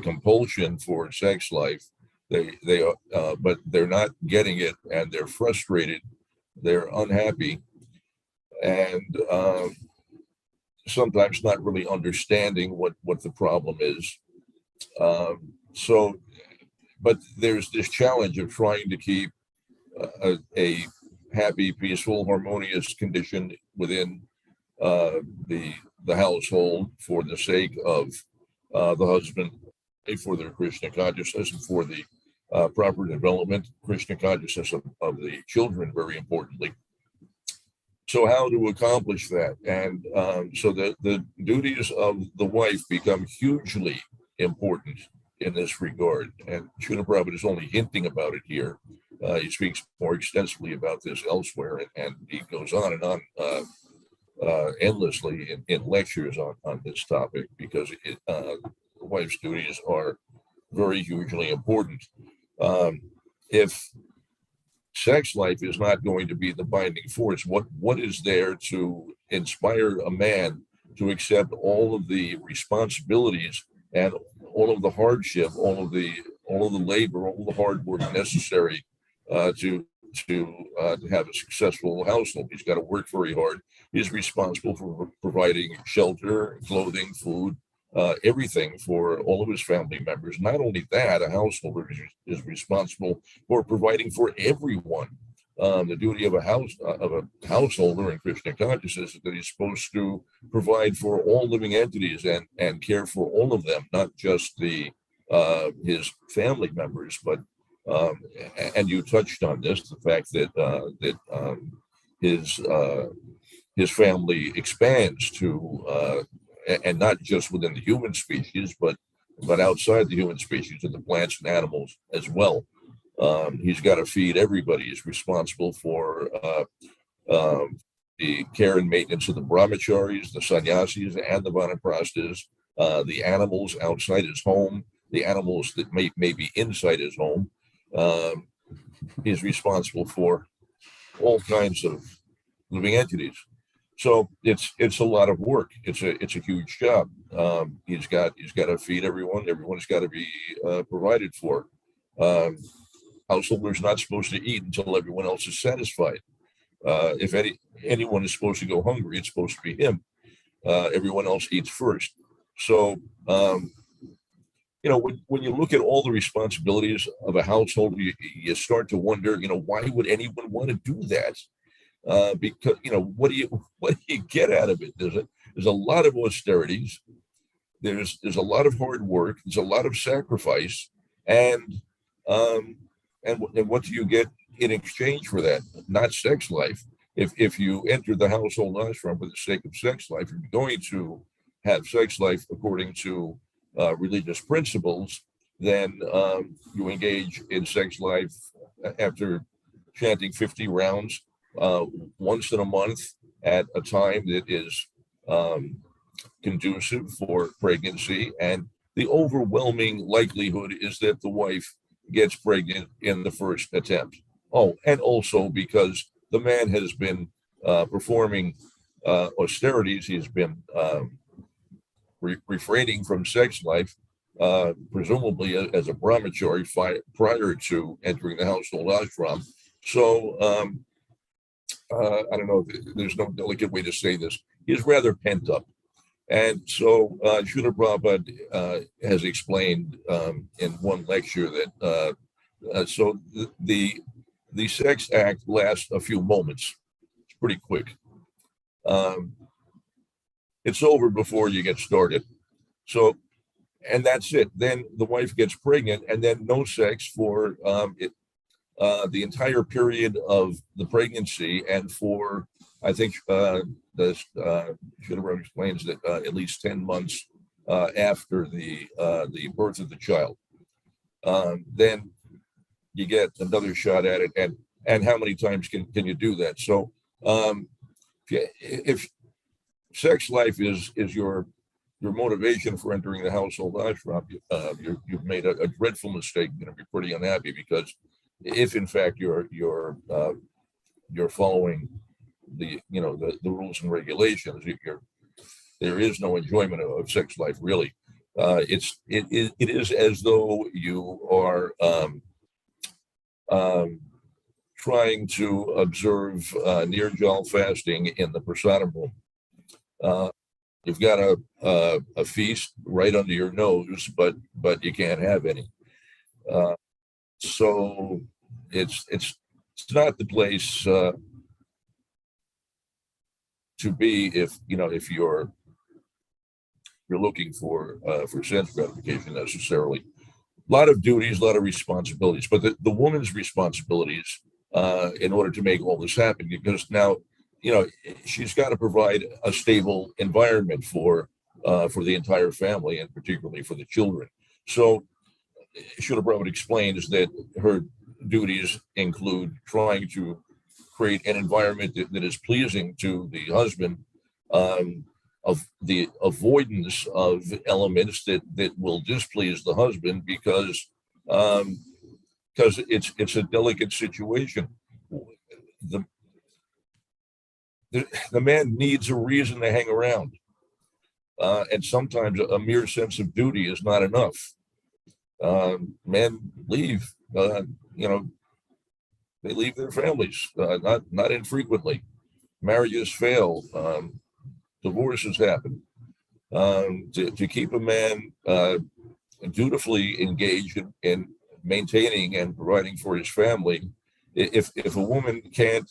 compulsion for sex life. But they're not getting it, and they're frustrated, they're unhappy, and sometimes not really understanding what the problem is. But there's this challenge of trying to keep a happy, peaceful, harmonious condition within the household for the sake of the husband, for their Krishna consciousness, and for the proper development, Krishna consciousness of the children, very importantly. So how to accomplish that? And so the duties of the wife become hugely important in this regard. And Srila Prabhupada is only hinting about it here. He speaks more extensively about this elsewhere, and he goes on and on endlessly in lectures on this topic, because the wife's duties are very hugely important. If sex life is not going to be the binding force, what is there to inspire a man to accept all of the responsibilities and all of the hardship, all of the labor, all the hard work necessary to have a successful household? He's got to work very hard. He's responsible for providing shelter, clothing, food, everything for all of his family members. Not only that, a householder is responsible for providing for everyone. The duty of a householder in Krishna consciousness is that he's supposed to provide for all living entities and care for all of them, not just his family members. But and you touched on this, the fact that his family expands to and not just within the human species, but outside the human species, and the plants and animals as well. He's got to feed everybody. He's responsible for the care and maintenance of the brahmacharis, the sannyasis, and the vanaprasthas, the animals outside his home, the animals that may be inside his home. He's responsible for all kinds of living entities. So it's a lot of work. It's a huge job. He's got to feed everyone. Everyone's got to be provided for. Householder's not supposed to eat until everyone else is satisfied. If anyone is supposed to go hungry, it's supposed to be him. Everyone else eats first. So when you look at all the responsibilities of a household, you start to wonder, why would anyone want to do that? Because what do you get out of it? There's a lot of austerities. There's a lot of hard work. There's a lot of sacrifice, and what do you get in exchange for that? Not sex life. If you enter the household ashram for the sake of sex life, you're going to have sex life according to religious principles. Then you engage in sex life after chanting 50 rounds. Once in a month at a time that is conducive for pregnancy, and the overwhelming likelihood is that the wife gets pregnant in the first attempt. Oh, and also because the man has been performing austerities, he's been refraining from sex life, presumably as a brahmachari prior to entering the household ashram. So I don't know, there's no delicate way to say this. He's rather pent up. And so Srila Prabhupada has explained in one lecture that so the sex act lasts a few moments. It's pretty quick. It's over before you get started. So, and that's it. Then the wife gets pregnant, and then no sex for the entire period of the pregnancy, and for, I think Srila explains that at least 10 months after the birth of the child. Then you get another shot at it, and how many times can you do that? So if sex life is your your motivation for entering the household ashram, you've made a dreadful mistake. You're going to be pretty unhappy, because if in fact you're following the rules and regulations, there is no enjoyment of sex life, really. It is as though you are trying to observe Nirjal fasting in the prasadam room. You've got a feast right under your nose, but you can't have any. So it's not the place to be if you're looking for sense gratification necessarily. A lot of duties, a lot of responsibilities, but the woman's responsibilities in order to make all this happen, because now she's got to provide a stable environment for the entire family, and particularly for the children. So Srila Prabhupada explains that her duties include trying to create an environment that is pleasing to the husband, of the avoidance of elements that will displease the husband, because it's a delicate situation. The man needs a reason to hang around, and sometimes a mere sense of duty is not enough. Men leave, they leave their families, not infrequently. Marriages fail, divorces happen. To keep a man dutifully engaged in maintaining and providing for his family, if a woman can't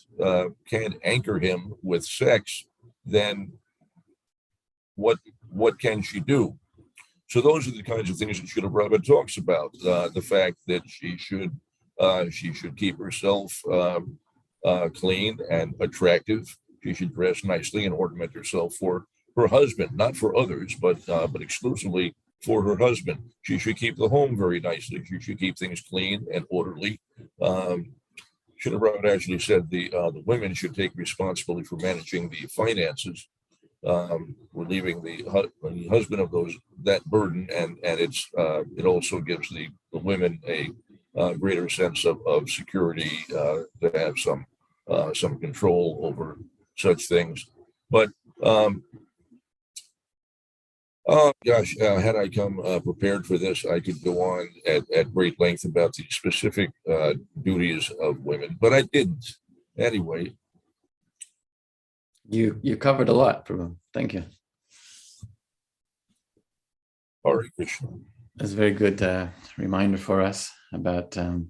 anchor him with sex, then what can she do? So those are the kinds of things that Srila Prabhupada talks about. The fact that she should keep herself clean and attractive. She should dress nicely and ornament herself for her husband, not for others, but exclusively for her husband. She should keep the home very nicely. She should keep things clean and orderly. Srila Prabhupada actually said the women should take responsibility for managing the finances, relieving the husband of that burden, and it also gives the women a greater sense of security, to have some control over such things. But oh gosh, had I come prepared for this, I could go on at great length about the specific duties of women, but I didn't. Anyway. You covered a lot, Prabhu. Thank you. Hare Krishna. That's a very good reminder for us about. I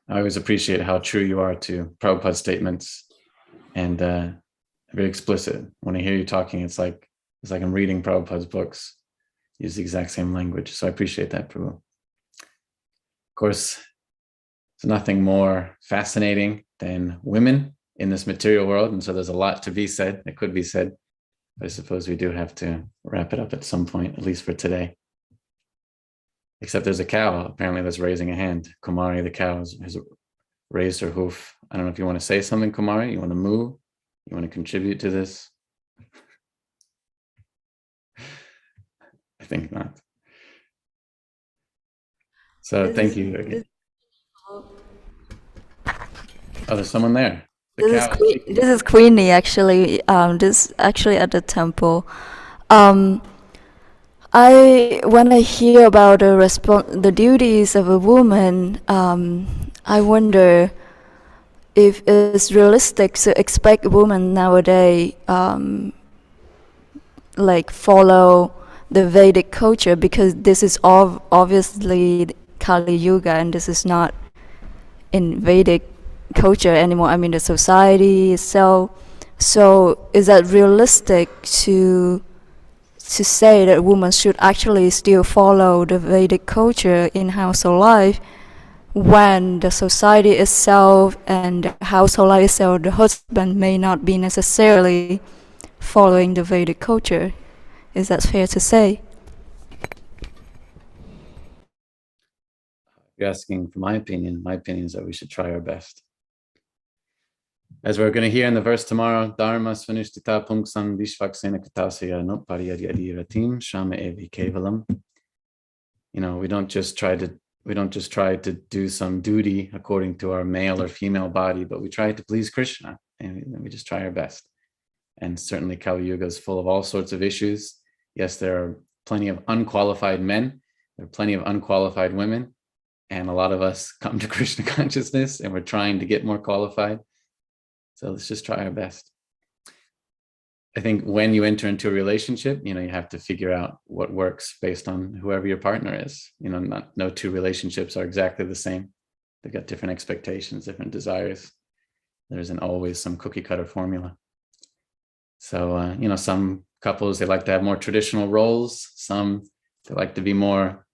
always appreciate how true you are to Prabhupada's statements, and very explicit. When I hear you talking, it's like I'm reading Prabhupada's books. Use the exact same language. So I appreciate that, Prabhu. Of course, there's nothing more fascinating than women in this material world, and so there's a lot to be said. It could be said. I suppose we do have to wrap it up at some point, at least for today. Except there's a cow, apparently, that's raising a hand. Kumari, the cow, has raised her hoof. I don't know if you want to say something, Kumari. You want to move? You want to contribute to this? I think not. So thank you again. Oh, there's someone there. This is Queenie, actually. This actually at the temple. When I hear about the duties of a woman, I wonder if it's realistic to expect women nowadays like follow the Vedic culture, because this is obviously Kali Yuga, and this is not in Vedic culture anymore. I mean, the society itself. So is that realistic to say that women should actually still follow the Vedic culture in household life, when the society itself and the household life itself, the husband may not be necessarily following the Vedic culture? Is that fair to say? You're asking for my opinion. My opinion is that we should try our best. As we're going to hear in the verse tomorrow, Dharma svanushtita pungsam vishvaksena katasya no pariyadiratim shama evi kevalam. We don't just try to do some duty according to our male or female body, but we try to please Krishna, and we just try our best. And certainly Kali Yuga is full of all sorts of issues. Yes, there are plenty of unqualified men, there are plenty of unqualified women, and a lot of us come to Krishna consciousness and we're trying to get more qualified. So let's just try our best. I think when you enter into a relationship, you have to figure out what works based on whoever your partner is. No two relationships are exactly the same. They've got different expectations, different desires. There isn't always some cookie cutter formula. So, some couples, they like to have more traditional roles. Some, they like to be more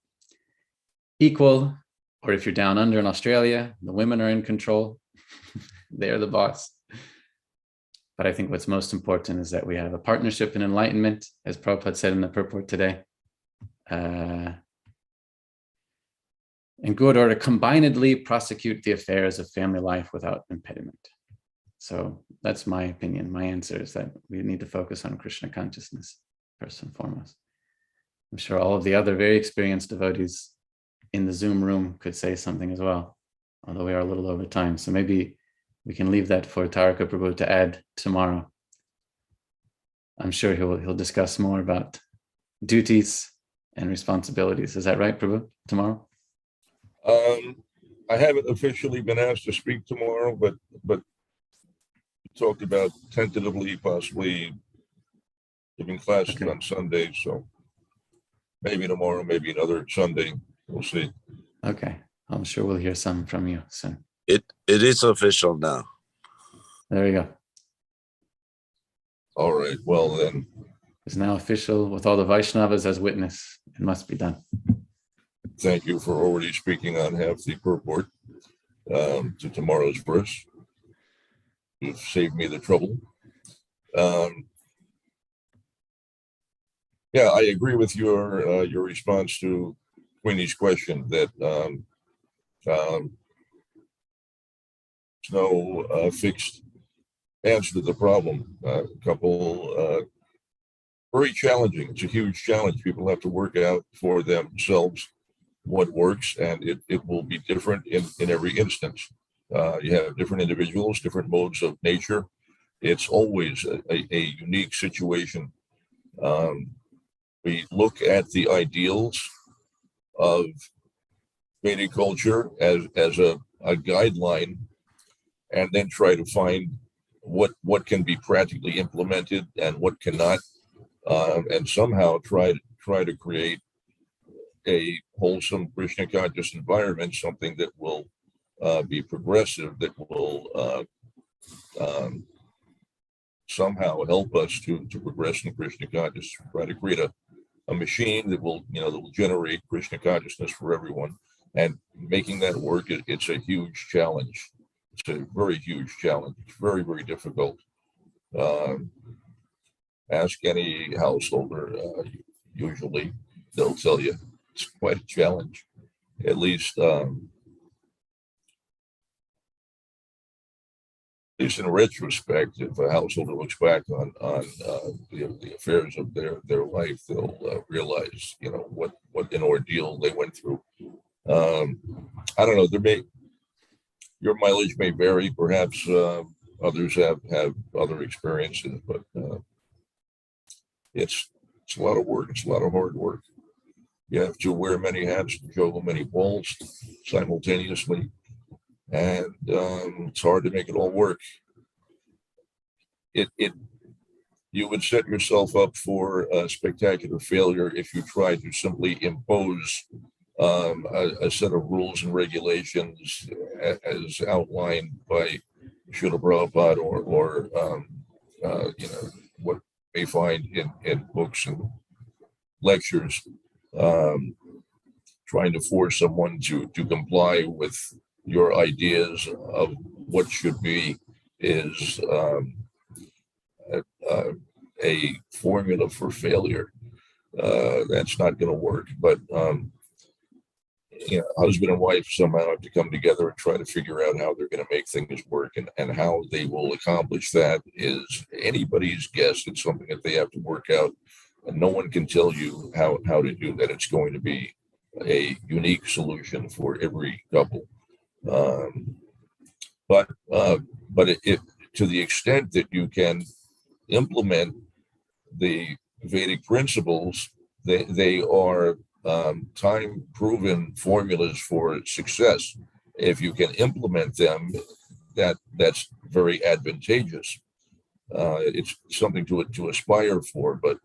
equal. Or if you're down under in Australia, the women are in control. They're the boss. But I think what's most important is that we have a partnership in enlightenment, as Prabhupada said in the purport today, in good order, combinedly prosecute the affairs of family life without impediment. So that's my opinion. My answer is that we need to focus on Krishna consciousness first and foremost. I'm sure all of the other very experienced devotees in the Zoom room could say something as well, although we are a little over time. So maybe we can leave that for Taraka Prabhu to add tomorrow. I'm sure he'll discuss more about duties and responsibilities. Is that right, Prabhu, tomorrow? I haven't officially been asked to speak tomorrow, but we talked about tentatively possibly giving classes on Sundays. So maybe tomorrow, maybe another Sunday. We'll see. Okay. I'm sure we'll hear some from you soon. It is official now. There we go. All right. Well, then. It's now official with all the Vaishnavas as witness. It must be done. Thank you for already speaking on half the purport to tomorrow's verse. You've saved me the trouble. Yeah, I agree with your response to Queenie's question that there's no fixed answer to the problem. A couple very challenging. It's a huge challenge. People have to work out for themselves what works, and it will be different in every instance. You have different individuals, different modes of nature. It's always a unique situation. We look at the ideals of Vedic culture as a guideline, and then try to find what can be practically implemented and what cannot, and somehow try to create a wholesome Krishna conscious environment, something that will be progressive, that will somehow help us to progress in Krishna consciousness. Try to create a machine that will generate Krishna consciousness for everyone, and making that work, it's a huge challenge. It's a very huge challenge. It's very, very difficult. Ask any householder, usually they'll tell you it's quite a challenge. At least in retrospect, if a householder looks back on the affairs of their life, they'll realize what an ordeal they went through. I don't know. Your mileage may vary. Perhaps others have other experiences, but it's a lot of work. It's a lot of hard work. You have to wear many hats, juggle many balls simultaneously, and it's hard to make it all work. You would set yourself up for a spectacular failure if you try to simply impose a set of rules and regulations as outlined by Srila Prabhupada or what you may find in books and lectures. Trying to force someone to comply with your ideas of what should be is a formula for failure. That's not going to work. But husband and wife somehow have to come together and try to figure out how they're going to make things work, and how they will accomplish that is anybody's guess. It's something that they have to work out, and no one can tell you how to do that. It's going to be a unique solution for every couple. But it, to the extent that you can implement the Vedic principles, they are time-proven formulas for success. If you can implement them, that's very advantageous. It's something to aspire for, but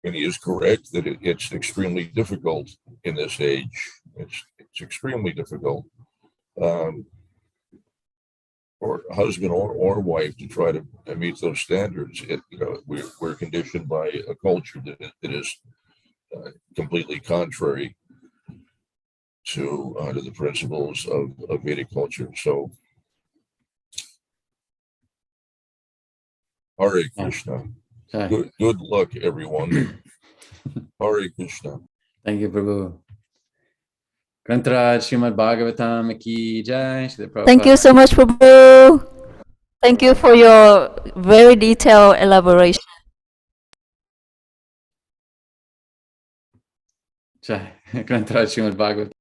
and he is correct that it's extremely difficult in this age. It's extremely difficult for husband or wife to try to meet those standards. We're conditioned by a culture that is completely contrary to the principles of Vedic culture. So, Hare Krishna. Good luck, everyone. Hare Krishna. Thank you, Prabhu. Grantaraj Srimad Bhagavatam ki jai. Thank you so much, Prabhu. Thank you for your very detailed elaboration. Jai. Grantaraj Srimad Bhagavatam.